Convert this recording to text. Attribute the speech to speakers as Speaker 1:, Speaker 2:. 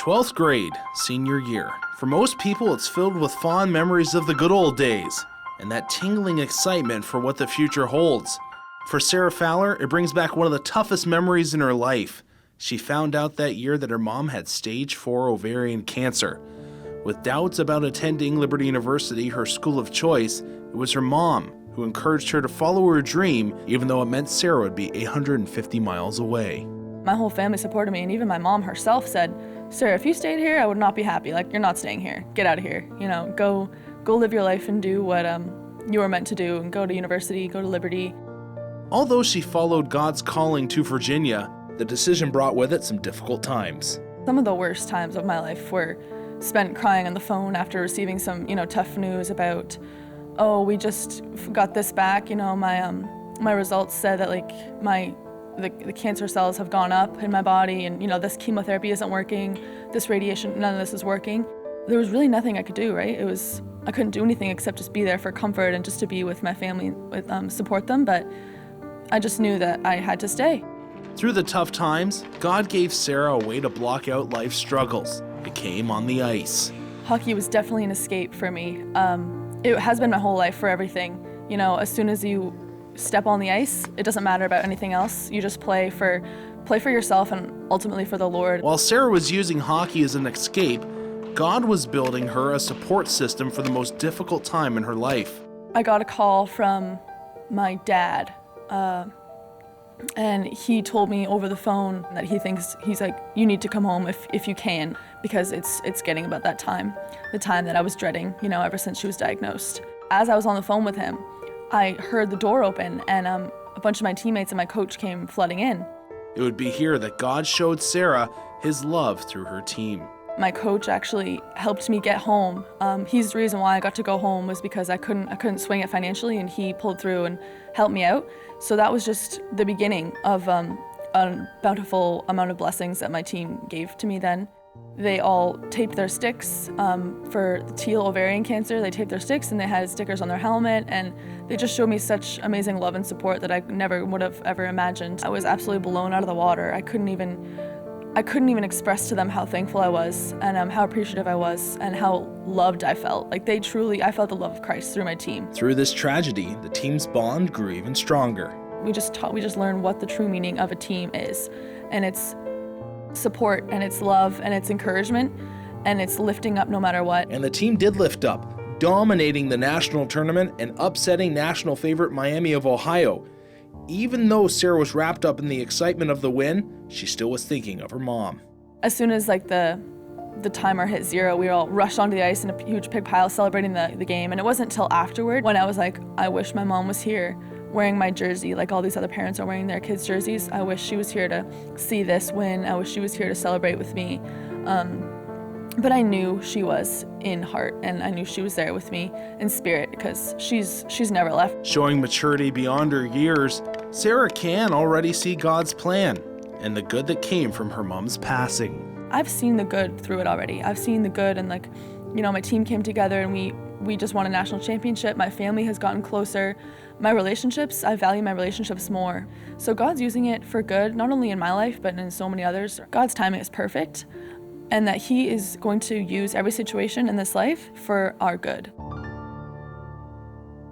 Speaker 1: 12th grade, senior year. For most people, it's filled with fond memories of the good old days and that tingling excitement for what the future holds. For Sarah Fowler, it brings back one of the toughest memories in her life. She found out that year that her mom had stage 4 ovarian cancer. With doubts about attending Liberty University, her school of choice, it was her mom who encouraged her to follow her dream, even though it meant Sarah would be 850 miles away.
Speaker 2: My whole family supported me, and even my mom herself said, "Sarah, if you stayed here, I would not be happy. Like, you're not staying here. Get out of here. Go live your life and do what you were meant to do, and go to university, go to Liberty."
Speaker 1: Although she followed God's calling to Virginia, the decision brought with it some difficult times.
Speaker 2: Some of the worst times of my life were spent crying on the phone after receiving some, tough news about, "Oh, we just got this back. My results said that the cancer cells have gone up in my body, and this chemotherapy isn't working, this radiation, none of this is working." There was really nothing I could do, right? I couldn't do anything except just be there for comfort and just to be with my family, support them, but I just knew that I had to stay.
Speaker 1: Through the tough times, God gave Sarah a way to block out life's struggles. It came on the ice.
Speaker 2: Hockey was definitely an escape for me. It has been my whole life for everything. As soon as you step on the ice, it doesn't matter about anything else. You just play for yourself and ultimately for the Lord.
Speaker 1: While Sarah was using hockey as an escape, God was building her a support system for the most difficult time in her life.
Speaker 2: I got a call from my dad, and he told me over the phone that he's like, "You need to come home if you can, because it's getting about that time, the time that I was dreading, ever since she was diagnosed." As I was on the phone with him, I heard the door open, and a bunch of my teammates and my coach came flooding in.
Speaker 1: It would be here that God showed Sarah his love through her team.
Speaker 2: My coach actually helped me get home. He's the reason why I got to go home, was because I couldn't swing it financially, and he pulled through and helped me out. So that was just the beginning of a bountiful amount of blessings that my team gave to me then. They all taped their sticks for the teal ovarian cancer. They taped their sticks, and they had stickers on their helmet, and they just showed me such amazing love and support that I never would have ever imagined. I was absolutely blown out of the water. I couldn't even express to them how thankful I was, and how appreciative I was, and how loved I felt. I felt the love of Christ through my team.
Speaker 1: Through this tragedy, the team's bond grew even stronger.
Speaker 2: We just learned what the true meaning of a team is, and it's support, and it's love, and it's encouragement, and it's lifting up no matter what.
Speaker 1: And the team did lift up, dominating the national tournament and upsetting national favorite Miami of Ohio. Even though Sarah was wrapped up in the excitement of the win, she still was thinking of her mom.
Speaker 2: As soon as the timer hit 0, we all rushed onto the ice in a huge big pile celebrating the game. And it wasn't until afterward when I was like, I wish my mom was here wearing my jersey like all these other parents are wearing their kids' jerseys. I wish she was here to see this win. I wish she was here to celebrate with me. But I knew she was in heart, and I knew she was there with me in spirit, because she's never left.
Speaker 1: Showing maturity beyond her years, Sarah can already see God's plan and the good that came from her mom's passing.
Speaker 2: I've seen the good through it already. I've seen the good, and my team came together, and we just won a national championship. My family has gotten closer. My relationships, I value my relationships more. So God's using it for good, not only in my life, but in so many others. God's timing is perfect, and that He is going to use every situation in this life for our good.